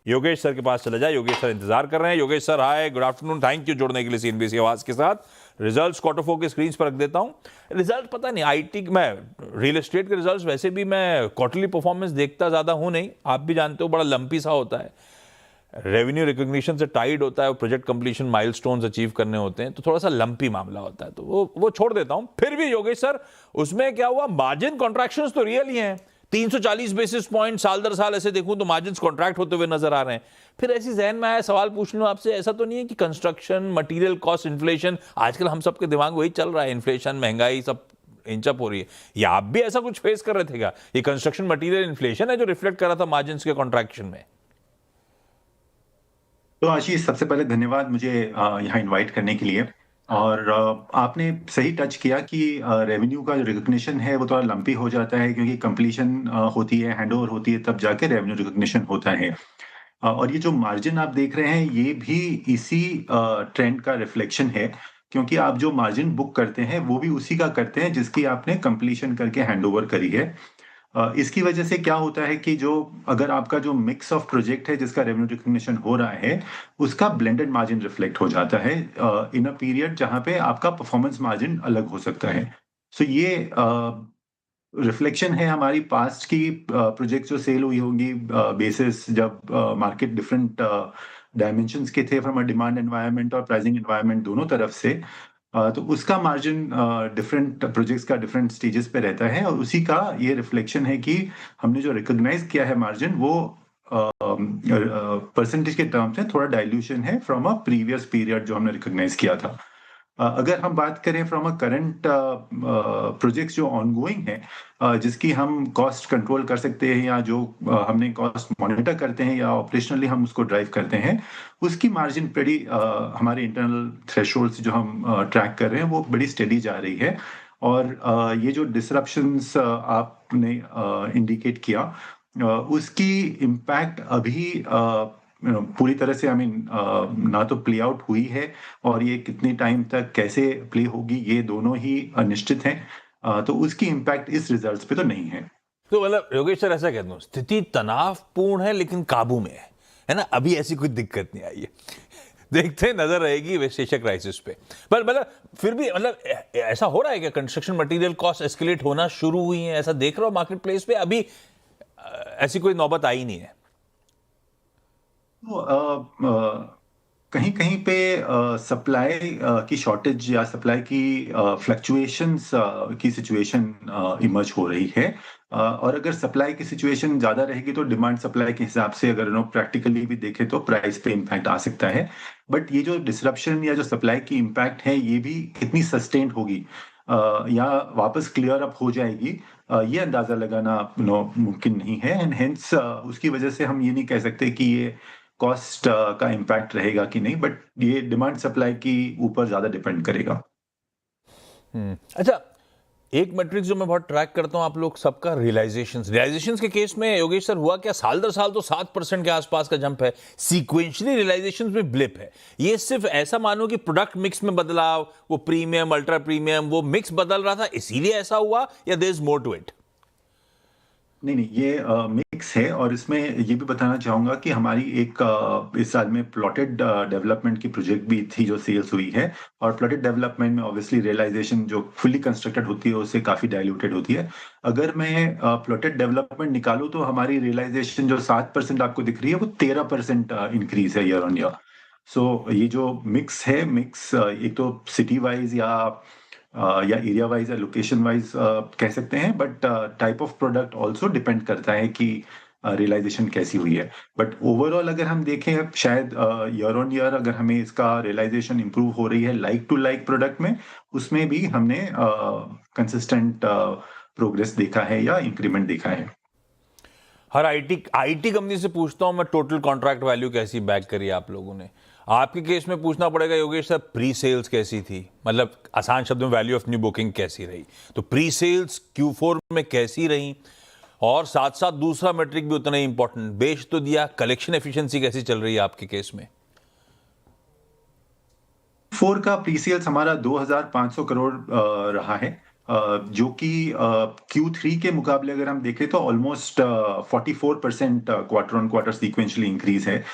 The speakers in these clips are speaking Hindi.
योगेश सर के पास चला जाए। योगेश सर इंतजार कर रहे हैं। Yogesh sir hi, good afternoon, thank you जुड़ने के लिए सीएनबीसी आवाज के साथ। रिजल्ट्स क्वार्टर 4 के स्क्रीन पर रख देता हूं। रिजल्ट पता नहीं, आईटी में रियल एस्टेट के रिजल्ट्स वैसे भी मैं क्वार्टरली परफॉर्मेंस देखता ज्यादा हूं नहीं, आप भी जानते हो बड़ा लंपी सा होता है, रेवेन्यू रिकॉग्निशन से टाइड होता है, प्रोजेक्ट कंप्लीशन माइलस्टोन्स अचीव करने होते हैं, तो थोड़ा सा लंपी मामला होता है, तो वो छोड़ देता हूं। फिर भी योगेश सर, उसमें क्या हुआ, मार्जिन कॉन्ट्रैक्शंस तो रियल ही हैं। 340 बेसिस पॉइंट साल दर साल ऐसे देखूं तो मार्जिन कॉन्ट्रैक्ट होते हुए नजर आ रहे हैं। फिर ऐसी जहन में आया, सवाल पूछ लूं आपसे, ऐसा तो नहीं है कि कंस्ट्रक्शन मटेरियल कॉस्ट इन्फ्लेशन, आजकल हम सबके दिमाग में वही चल रहा है, इन्फ्लेशन महंगाई सब इंचअप हो रही है, या आप भी ऐसा कुछ फेस कर रहे थे क्या? ये कंस्ट्रक्शन मटेरियल इन्फ्लेशन है जो रिफ्लेक्ट कर रहा था मार्जिन के कॉन्ट्रैक्शन में? तो आशीष, सबसे पहले धन्यवाद मुझे यहाँ इनवाइट करने के लिए। और आपने सही टच किया कि रेवेन्यू का जो रिकग्निशन है वो थोड़ा लंपी हो जाता है, क्योंकि कंप्लीशन होती है, हैंडओवर होती है, तब जाके रेवेन्यू रिकग्निशन होता है। और ये जो मार्जिन आप देख रहे हैं ये भी इसी ट्रेंड का रिफ्लेक्शन है, क्योंकि आप जो मार्जिन बुक करते हैं वो भी उसी का करते हैं जिसकी आपने कंप्लीशन करके हैंडओवर करी है। इसकी वजह से क्या होता है कि जो अगर आपका जो मिक्स ऑफ प्रोजेक्ट है जिसका रेवेन्यू रिकग्निशन हो रहा है, उसका ब्लेंडेड मार्जिन रिफ्लेक्ट हो जाता है इन अ पीरियड जहां पे आपका परफॉर्मेंस मार्जिन अलग हो सकता है। सो ये रिफ्लेक्शन है हमारी पास्ट की प्रोजेक्ट जो सेल हुई होंगी बेसिस जब मार्केट डिफरेंट डायमेंशंस के थे, फ्रॉम अ डिमांड एनवायरनमेंट और प्राइसिंग एनवायरनमेंट दोनों तरफ से। तो उसका मार्जिन डिफरेंट प्रोजेक्ट्स का डिफरेंट स्टेजेस पे रहता है, और उसी का ये रिफ्लेक्शन है कि हमने जो रिकॉग्नाइज किया है मार्जिन वो परसेंटेज के टर्म्स में थोड़ा डाइल्यूशन है फ्रॉम अ प्रीवियस पीरियड जो हमने रिकॉग्नाइज किया था। अगर हम बात करें फ्रॉम अ करंट प्रोजेक्ट्स जो ऑनगोइंग है, जिसकी हम कॉस्ट कंट्रोल कर सकते हैं, या जो हमने कॉस्ट मॉनिटर करते हैं, या ऑपरेशनली हम उसको ड्राइव करते हैं, उसकी मार्जिन बड़ी हमारे इंटरनल थ्रेशोल्ड जो हम ट्रैक कर रहे हैं वो बड़ी स्टेडी जा रही है। और ये जो डिसरप्शंस आपने इंडिकेट किया, उसकी इम्पैक्ट अभी पूरी तरह से ना तो प्ले आउट हुई है, और ये कितनी टाइम तक कैसे प्ले होगी ये दोनों ही अनिश्चित हैं। तो उसकी इम्पैक्ट इस रिजल्ट्स पे तो नहीं है। तो मतलब योगेश सर, ऐसा कह दूं, स्थिति तनावपूर्ण है लेकिन काबू में है ना? अभी ऐसी कोई दिक्कत नहीं आई है। देखते हैं, नजर रहेगी वेस्ट एशिया क्राइसिस पे। पर मतलब फिर भी मतलब ऐसा हो रहा है कि कंस्ट्रक्शन मटेरियल कॉस्ट एस्केलेट होना शुरू हुई है, ऐसा देख रहा हूं मार्केट प्लेस पे? अभी ऐसी कोई नौबत आई नहीं है। तो कहीं कहीं पे सप्लाई की शॉर्टेज या सप्लाई की फ्लक्चुएशंस की सिचुएशन इमर्ज हो रही है। और अगर सप्लाई की सिचुएशन ज्यादा रहेगी तो डिमांड सप्लाई के हिसाब से अगर प्रैक्टिकली भी देखें तो प्राइस पे इम्पैक्ट आ सकता है। बट ये जो डिसरप्शन या जो सप्लाई की इम्पैक्ट है ये भी कितनी सस्टेन्ड होगी या वापस क्लियर अप हो जाएगी, ये अंदाजा लगाना मुमकिन नहीं है। एंड हेंस उसकी वजह से हम ये नहीं कह सकते कि ये कॉस्ट का इम्पैक्ट रहेगा कि नहीं, बट ये डिमांड सप्लाई की ऊपर ज्यादा डिपेंड करेगा। अच्छा, एक मैट्रिक्स जो मैं बहुत ट्रैक करता हूं आप लोग सबका, रियलाइजेशंस के केस में योगेश सर हुआ क्या, साल दर साल तो 7% के आसपास का जंप है, सीक्वेंशियली रियलाइजेशंस में ब्लिप है। ये सिर्फ ऐसा मानो कि प्रोडक्ट मिक्स में बदलाव, वो प्रीमियम अल्ट्रा प्रीमियम वो मिक्स बदल रहा था इसीलिए ऐसा हुआ, या there is more to it? नहीं नहीं, ये मिक्स है। और इसमें ये भी बताना चाहूंगा कि हमारी एक इस साल में प्लॉटेड डेवलपमेंट की प्रोजेक्ट भी थी जो सेल्स हुई है। और प्लॉटेड डेवलपमेंट में ऑब्वियसली रियलाइजेशन जो फुली कंस्ट्रक्टेड होती है उससे काफी डाइल्यूटेड होती है। अगर मैं प्लॉटेड डेवलपमेंट निकालूं तो हमारी रियलाइजेशन जो 7% आपको दिख रही है वो 13% इंक्रीज है ईयर ऑन ईयर। सो ये जो मिक्स है, मिक्स एक तो सिटी वाइज या एरिया वाइज या लोकेशन वाइज कह सकते हैं, but type of product also depend करता है कि रियलाइजेशन कैसी हुई है। बट ओवरऑल अगर हम देखें, शायद ईयर ऑन ईयर अगर हमें इसका रियलाइजेशन इंप्रूव हो रही है लाइक टू लाइक प्रोडक्ट में, उसमें भी हमने कंसिस्टेंट प्रोग्रेस देखा है या इंक्रीमेंट देखा है। हर आईटी कंपनी से पूछता हूं मैं, टोटल कॉन्ट्रैक्ट वैल्यू कैसी बैक करी आप लोगों ने? आपके केस में पूछना पड़ेगा योगेश सर, प्री सेल्स कैसी थी, मतलब आसान शब्दों में वैल्यू ऑफ न्यू बुकिंग कैसी रही? तो प्री सेल्स Q4 में कैसी रही? और साथ साथ दूसरा मेट्रिक भी उतना ही इंपॉर्टेंट, बेच तो दिया, कलेक्शन एफिशिएंसी कैसी चल रही है आपके केस में? 4 का प्री सेल्स हमारा 2500 करोड़ रहा है। जो कि Q3 के मुकाबले अगर हम देखें तो almost 44% quarter on quarter sequentially increase है।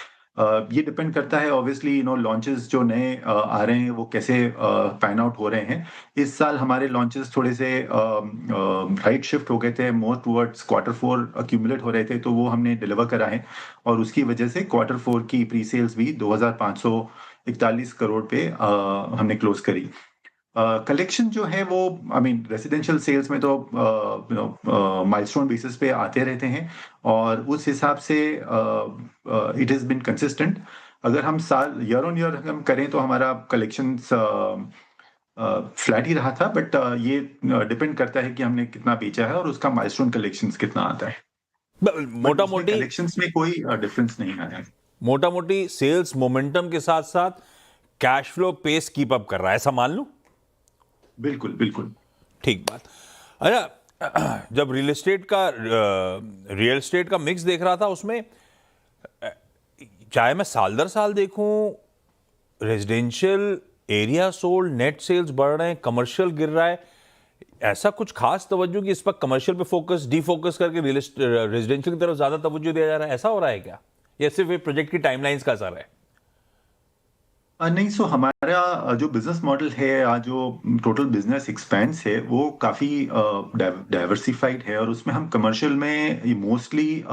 ये डिपेंड करता है ऑब्वियसली लॉन्चेस जो नए आ रहे हैं वो कैसे पैन आउट हो रहे हैं। इस साल हमारे लॉन्चेस थोड़े से राइट शिफ्ट हो गए थे, more towards quarter four accumulate हो रहे थे, तो वो हमने डिलीवर करा है और उसकी वजह से क्वार्टर फोर की प्री सेल्स भी 2541 करोड़ पे हमने क्लोज करी। कलेक्शन जो है वो रेसिडेंशियल सेल्स में तो माइलस्टोन बेसिस पे आते रहते हैं और उस हिसाब से इट हैज बीन कंसिस्टेंट। अगर हम साल ईयर ऑन ईयर हम करें तो हमारा कलेक्शंस फ्लैट ही रहा था, बट ये डिपेंड करता है कि हमने कितना बेचा है और उसका माइलस्टोन कलेक्शंस कितना आता है। मोटा मोटी कलेक्शंस में कोई डिफरेंस नहीं आया। मोटा मोटी सेल्स मोमेंटम के साथ साथ cash flow pace keep up कर रहा है, ऐसा मान लूं? बिल्कुल बिल्कुल ठीक बात। अच्छा, जब रियल एस्टेट का मिक्स देख रहा था उसमें चाहे मैं साल दर साल देखूं, residential area sold net sales बढ़ रहे हैं, कमर्शियल गिर रहा है, ऐसा कुछ खास तवज्जो कि इस पर कमर्शियल पे फोकस डिफोकस करके रेजिडेंशियल की तरफ ज्यादा तवज्जो दिया जा रहा है, ऐसा हो रहा है क्या? या सिर्फ ये प्रोजेक्ट की टाइमलाइंस का असर है? नहीं, सो हमारा जो बिजनेस मॉडल है या जो टोटल बिजनेस एक्सपेंस है वो काफी डाइवर्सिफाइड है और उसमें हम कमर्शियल में मोस्टली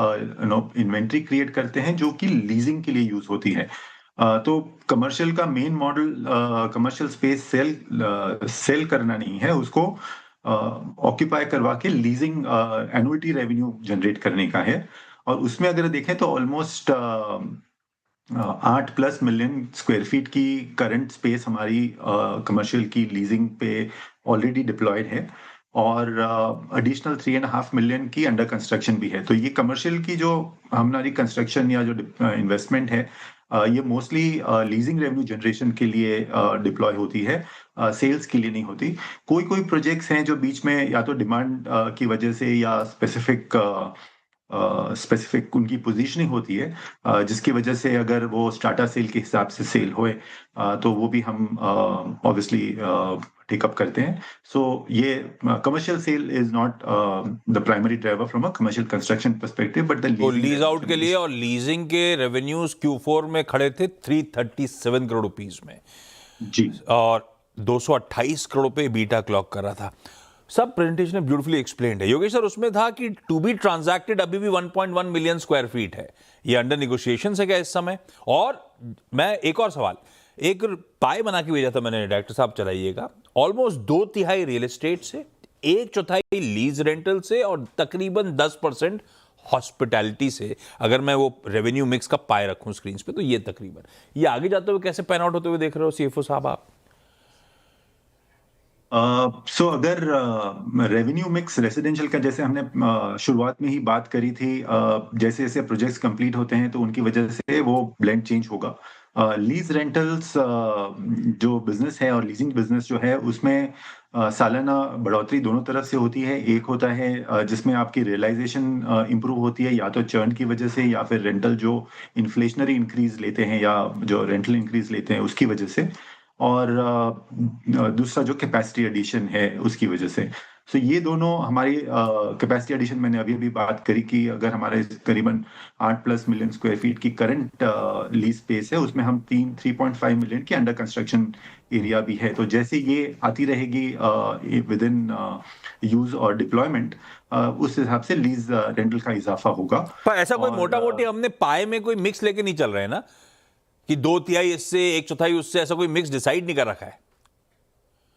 इन्वेंट्री क्रिएट करते हैं जो कि लीजिंग के लिए यूज होती है। तो कमर्शियल का main model commercial space sale करना नहीं है, उसको ऑक्यूपाई करवा के लीजिंग एनुइटी रेवेन्यू जनरेट करने का है। और उसमें अगर देखें तो ऑलमोस्ट 8+ मिलियन स्क्वायर फीट की करंट स्पेस हमारी कमर्शियल की लीजिंग पे ऑलरेडी डिप्लॉयड है और एडिशनल 3.5 मिलियन की अंडर कंस्ट्रक्शन भी है। तो ये कमर्शियल की जो हमारी कंस्ट्रक्शन या जो इन्वेस्टमेंट है ये मोस्टली लीजिंग रेवेन्यू जनरेशन के लिए डिप्लॉय होती है, सेल्स के लिए नहीं होती। कोई कोई प्रोजेक्ट्स हैं जो बीच में या तो डिमांड की वजह से या स्पेसिफिक उनकी पोजीशनिंग होती है, जिसकी वजह से अगर वो स्टार्टर सेल के हिसाब से सेल होए तो वो भी हम ऑब्वियसली टेकअप करते हैं। सो ये commercial sale is not the primary driver from a commercial construction perspective, but the तो लीज आउट के लिए और लीजिंग के रेवेन्यूज Q4 में खड़े थे 337 करोड़ रुपीस में जी और 228 करोड़ पे बीटा क्लॉक कर रहा था। सब प्रेजेंटेशन में ब्यूटीफुली एक्सप्लेन्ड है योगेश सर। उसमें था कि टू बी ट्रांजैक्टेड अभी भी 1.1 मिलियन स्क्वायर फीट है, ये अंडर नेगोशिएशन है क्या इस समय? और मैं एक और सवाल, एक पाई बना के भेजा था मैंने, डायरेक्टर साहब चलाइएगा, ऑलमोस्ट 2/3 रियल एस्टेट से, 1/4 लीज रेंटल से और तकरीबन 10% हॉस्पिटैलिटी से। अगर मैं वो रेवेन्यू मिक्स का पाए रखूं स्क्रीन पे तो ये तकरीबन, ये आगे जाते हुए कैसे पैन आउट होते हुए देख रहे हो सीएफओ साहब आप? सो अगर रेवेन्यू मिक्स रेसिडेंशियल का जैसे हमने शुरुआत में ही बात करी थी, जैसे जैसे प्रोजेक्ट्स कंप्लीट होते हैं तो उनकी वजह से वो ब्लेंड चेंज होगा। लीज रेंटल्स जो बिजनेस है और लीजिंग बिजनेस जो है उसमें सालाना बढ़ोतरी दोनों तरफ से होती है। एक होता है जिसमें आपकी रियलाइजेशन इंप्रूव होती है या तो चर्न की वजह से या फिर रेंटल जो इन्फ्लेशनरी इंक्रीज लेते हैं या जो रेंटल इंक्रीज लेते हैं उसकी वजह से, और दूसरा जो कैपेसिटी एडिशन है उसकी वजह से। सो ये दोनों हमारी कैपेसिटी एडिशन मैंने अभी अभी बात करी कि अगर हमारे करीबन 8+ मिलियन स्क्वायर फीट की करंट लीज स्पेस है उसमें हम 3.5 मिलियन की अंडर कंस्ट्रक्शन एरिया भी है। तो जैसे ये आती रहेगी विद इन यूज और डिप्लॉयमेंट, उस हिसाब से लीज रेंटल का इजाफा होगा। पर ऐसा कोई मोटा मोटी हमने पाए में कोई मिक्स लेके नहीं चल रहे हैं ना कि 2/3 इससे 1/4 उससे, ऐसा कोई मिक्स डिसाइड नहीं कर रखा है?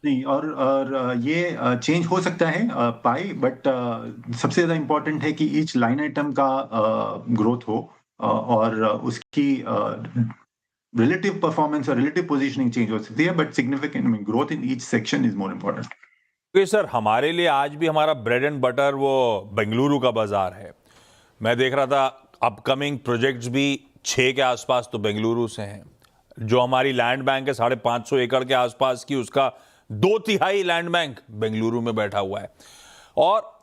नहीं, और ये चेंज हो सकता है पाई, बट सबसे ज्यादा इंपॉर्टेंट है कि ईच लाइन आइटम का ग्रोथ हो और उसकी रिलेटिव परफॉर्मेंस और रिलेटिव पोजीशनिंग चेंज हो सकती है, but significant growth in each section is more important. क्योंकि सर हमारे लिए आज भी हमारा ब्रेड एंड बटर वो बेंगलुरु का बाजार है। मैं देख रहा था अपकमिंग प्रोजेक्ट्स भी 6 के आसपास तो बेंगलुरु से हैं। जो हमारी लैंड बैंक है 550 एकड़ के आसपास की, उसका 2/3 लैंड बैंक बेंगलुरु में बैठा हुआ है। और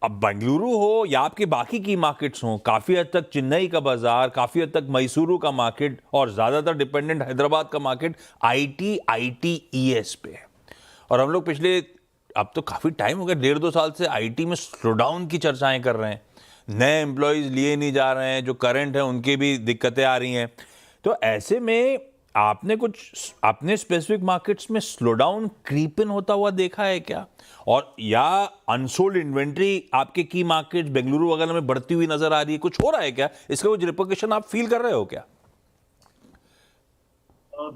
अब बेंगलुरु हो या आपके बाकी की मार्केट्स हो, काफी हद तक चेन्नई का बाजार, काफी हद तक मैसूरू का मार्केट और ज्यादातर डिपेंडेंट हैदराबाद का मार्केट आईटी ईएस पे है। और हम लोग पिछले अब तो काफ़ी टाइम हो गया, 1.5-2 साल से आईटी में स्लो डाउन की चर्चाएं कर रहे हैं, नए एम्प्लॉयज़ लिए नहीं जा रहे हैं, जो करंट हैं उनकी भी दिक्कतें आ रही हैं। तो ऐसे में आपने कुछ अपने स्पेसिफिक मार्केट्स में स्लो डाउन क्रीप इन होता हुआ देखा है क्या? और या अनसोल्ड इन्वेंट्री आपके की मार्केट्स बेंगलुरु वगैरह में बढ़ती हुई नजर आ रही है, कुछ हो रहा है क्या? इसका कुछ रिपोर्टेशन आप फील कर रहे हो क्या?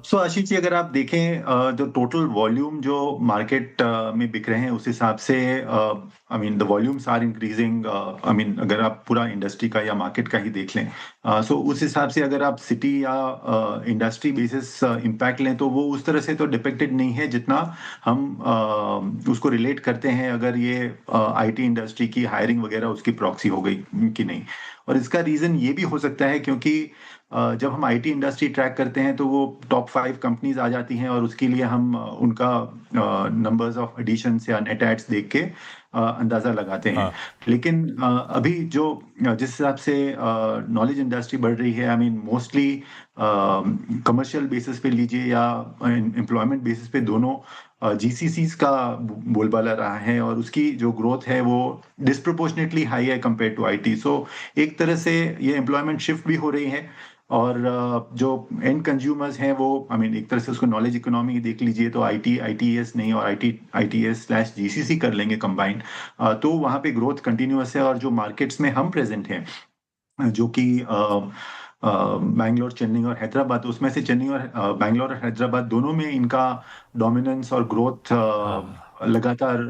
सो आशीष जी, अगर आप देखें जो टोटल वॉल्यूम जो मार्केट में बिक रहे हैं उस हिसाब से I mean the volumes are increasing. I mean अगर आप पूरा इंडस्ट्री का या मार्केट का ही देख लें, सो उस हिसाब से अगर आप सिटी या इंडस्ट्री बेसिस इम्पैक्ट लें तो वो उस तरह से तो डिपेक्टेड नहीं है जितना हम उसको रिलेट करते हैं अगर ये आईटी इंडस्ट्री की हायरिंग वगैरह उसकी प्रॉक्सी हो गई कि नहीं। और इसका रीजन ये भी हो सकता है क्योंकि जब हम आईटी इंडस्ट्री ट्रैक करते हैं तो वो टॉप 5 कंपनीज आ जाती हैं और उसके लिए हम उनका नंबर्स ऑफ एडिशंस या नेट एड्स देख के अंदाजा लगाते हैं। हाँ। लेकिन अभी जो जिस हिसाब से नॉलेज इंडस्ट्री बढ़ रही है, I mean mostly commercial basis पे लीजिए या एम्प्लॉयमेंट बेसिस पे, दोनों जीसीसीज का बोलबाला रहा है और उसकी जो ग्रोथ है वो डिस्प्रोपोर्शनेटली हाई है कंपेयर टू आईटी। सो एक तरह से ये एम्प्लॉयमेंट शिफ्ट भी हो रही है और जो एंड कंज्यूमर्स हैं वो आई मीन एक तरह से उसको नॉलेज इकोनॉमी देख लीजिए तो आईटी आईटीएस नहीं और आईटीएस स्लैश जीसीसी कर लेंगे कंबाइंड, तो वहाँ पे ग्रोथ कंटिन्यूअस है। और जो मार्केट्स में हम प्रेजेंट हैं जो कि बैंगलोर, चेन्नई और हैदराबाद, तो उसमें से चेन्नई और बैंगलोर और हैदराबाद दोनों में इनका डोमिनेंस और ग्रोथ हाँ, लगातार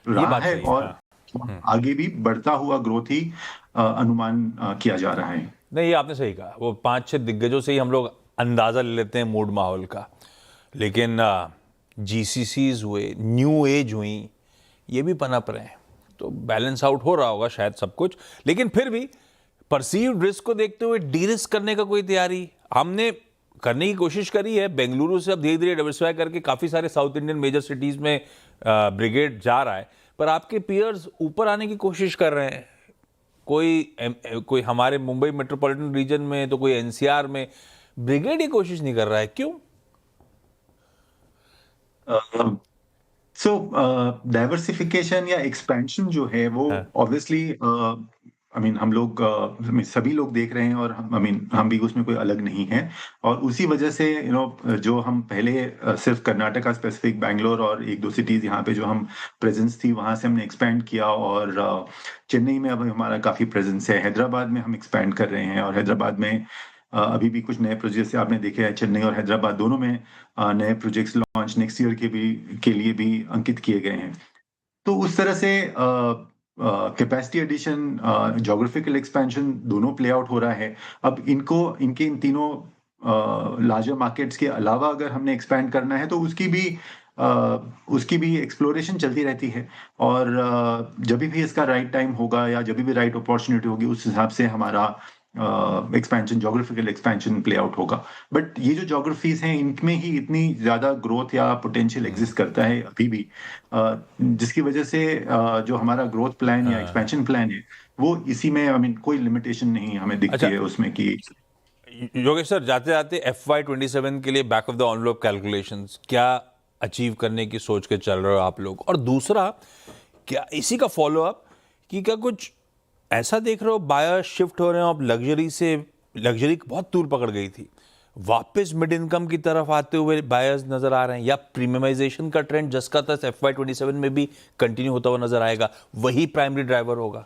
ये रहा बात है सही है। और हाँ। हम्म। आगे भी बढ़ता हुआ ग्रोथ ही अनुमान किया जा रहा है। नहीं, ये आपने सही कहा, वो 5-6 दिग्गजों से ही हम लोग अंदाजा ले लेते हैं मूड माहौल का। लेकिन जीसीसीज हुए, न्यू एज हुई, ये भी पनप रहे हैं, तो बैलेंस आउट हो रहा होगा शायद सब कुछ। लेकिन फिर भी परसीव्ड रिस्क को देखते हुए डी रिस्क करने का कोई तैयारी हमने करने की कोशिश करी है। बेंगलुरु से अब धीरे धीरे डाइवर्सिफाई करके काफ़ी सारे साउथ इंडियन मेजर सिटीज़ में ब्रिगेड जा रहा है, पर आपके पियर्स ऊपर आने की कोशिश कर रहे हैं। कोई हमारे मुंबई मेट्रोपॉलिटन रीजन में, तो कोई एनसीआर में ब्रिगेड ही कोशिश नहीं कर रहा है, क्यों? सो डाइवर्सिफिकेशन या एक्सपेंशन जो है वो हाँ। ऑब्वियसली आई मीन हम लोग सभी लोग देख रहे हैं और आई मीन हम भी उसमें कोई अलग नहीं है। और उसी वजह से जो हम पहले सिर्फ कर्नाटका स्पेसिफिक बैंगलोर और एक दो सिटीज यहाँ पे जो हम प्रेजेंस थी वहां से हमने एक्सपेंड किया और चेन्नई में अब हमारा काफी प्रेजेंस है, हैदराबाद में हम एक्सपेंड कर रहे हैं और हैदराबाद में अभी भी कुछ नए प्रोजेक्ट्स आपने देखे हैं। चेन्नई और हैदराबाद दोनों में नए प्रोजेक्ट्स लॉन्च नेक्स्ट ईयर के लिए भी अंकित किए गए हैं। तो उस तरह से कैपेसिटी एडिशन, ज्योग्राफिकल एक्सपेंशन दोनों प्ले आउट हो रहा है। अब इनके इन तीनों लार्जर मार्केट्स के अलावा अगर हमने एक्सपैंड करना है तो उसकी भी एक्सप्लोरेशन चलती रहती है और जब भी इसका राइट टाइम होगा या जब भी राइट अपॉर्चुनिटी होगी उस हिसाब से हमारा expansion, geographical expansion play out होगा। बट ये जो ज्योग्राफीज हैं इनमें ही इतनी ज्यादा ग्रोथ या पोटेंशियल एग्जिस्ट करता है अभी भी, जिसकी वजह से जो हमारा ग्रोथ प्लान या एक्सपेंशन प्लान है वो इसी में आई मीन कोई लिमिटेशन नहीं हमें दिखती अच्छा है उसमें कि योगेश सर, जाते जाते FY27 के लिए back of the envelope calculations क्या अचीव करने की सोच के चल रहे हो आप लोग? और दूसरा, क्या इसी का फॉलो अप कि क्या कुछ ऐसा देख रहे हो बायर शिफ्ट हो रहे हो, अब लग्जरी से, लग्जरी बहुत तूल पकड़ गई थी, वापस मिड इनकम की तरफ आते हुए बायर्स नजर आ रहे हैं, या प्रीमियमाइजेशन का ट्रेंड जिसका था FY27 में भी कंटिन्यू होता हुआ नजर आएगा, वही प्राइमरी ड्राइवर होगा?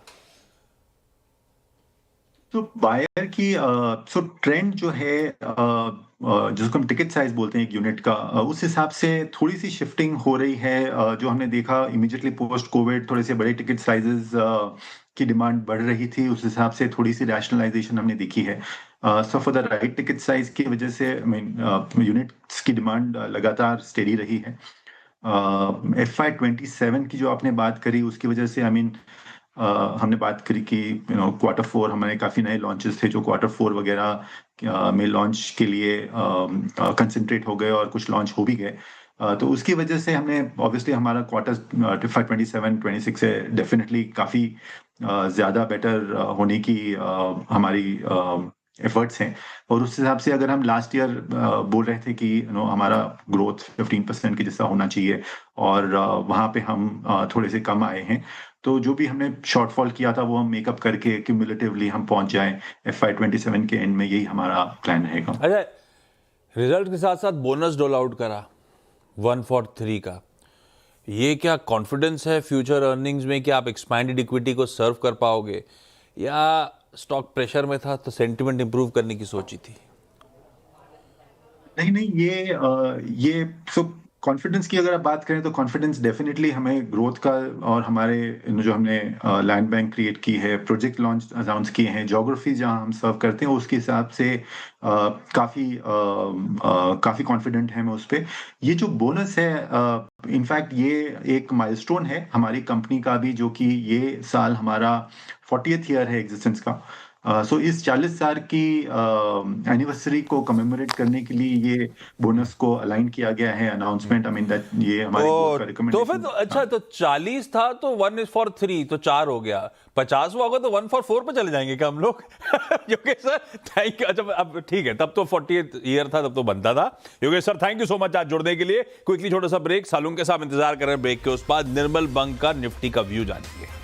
तो बायर की सो ट्रेंड जो है जिसको हम टिकट साइज बोलते हैं एक यूनिट का, उस हिसाब से थोड़ी सी शिफ्टिंग हो रही है। जो हमने देखा इमीडिएटली पोस्ट कोविड थोड़े से बड़े टिकट साइजेस की डिमांड बढ़ रही थी, उस हिसाब से थोड़ी सी रैशनलाइजेशन हमने देखी है। So for the right ticket size की वजह से आई मीन यूनिट्स की डिमांड लगातार स्टेडी रही है। FY27 की जो आपने बात करी उसकी वजह से आई मीन हमने बात करी कि क्वार्टर 4 हमारे काफी नए लॉन्चेस थे जो क्वार्टर 4 वगैरह में लॉन्च के लिए कंसंट्रेट हो गए और कुछ लॉन्च हो भी गए। तो उसकी वजह से हमने ऑब्वियसली हमारा क्वार्टर FY27-26 से डेफिनेटली काफी ज्यादा बेटर होने की हमारी एफर्ट्स हैं और उस हिसाब से अगर हम लास्ट ईयर बोल रहे थे कि हमारा ग्रोथ 15% के जैसा होना चाहिए और वहाँ पे हम थोड़े से कम आए हैं, तो जो भी हमने शॉर्टफॉल किया था वो हम मेकअप करके क्यूमुलेटिवली हम पहुंच जाएं FY27 के एंड में, यही हमारा प्लान रहेगा। अच्छा, रिजल्ट के साथ साथ बोनस डोल आउट करा 143 का, ये क्या कॉन्फिडेंस है फ्यूचर अर्निंग्स में कि आप एक्सपैंडेड इक्विटी को सर्व कर पाओगे, या स्टॉक प्रेशर में था तो सेंटिमेंट इंप्रूव करने की सोची थी? नहीं नहीं, ये सो कॉन्फिडेंस की अगर आप बात करें तो कॉन्फिडेंस डेफिनेटली हमें ग्रोथ का, और हमारे जो हमने लैंड बैंक क्रिएट की है, प्रोजेक्ट लॉन्च अनाउंस किए हैं, ज्योग्राफी जहां हम सर्व करते हैं उसके हिसाब से काफ़ी कॉन्फिडेंट है मैं उस पे। ये जो बोनस है, इनफैक्ट ये एक माइलस्टोन है हमारी कंपनी का भी, जो कि ये साल हमारा 40th ईयर है एग्जिस्टेंस का। सो इस 40 साल की एनिवर्सरी को कमेमोरेट करने के लिए ये बोनस को अलाइन किया गया है, अनाउंसमेंट, आई मीन दैट ये हमारे बोर्ड का तो फिर रिकमेंडेशन तो अच्छा, तो 40 था तो 1 is for 3 तो 4 हो गया, 50वां होगा तो 1 for 4 पे चले जाएंगे क्या हम लोग? Yogesh sir thank you. अच्छा अब ठीक है, तब तो 40th ईयर था, तब तो बनता था। Yogesh sir thank you so much आज जुड़ने के लिए। क्विकली छोटा सा ब्रेक, सालून के साथ इंतजार कर रहे हैं, ब्रेक के उस बाद निर्मल बंक का निफ्टी का व्यू जानेंगे।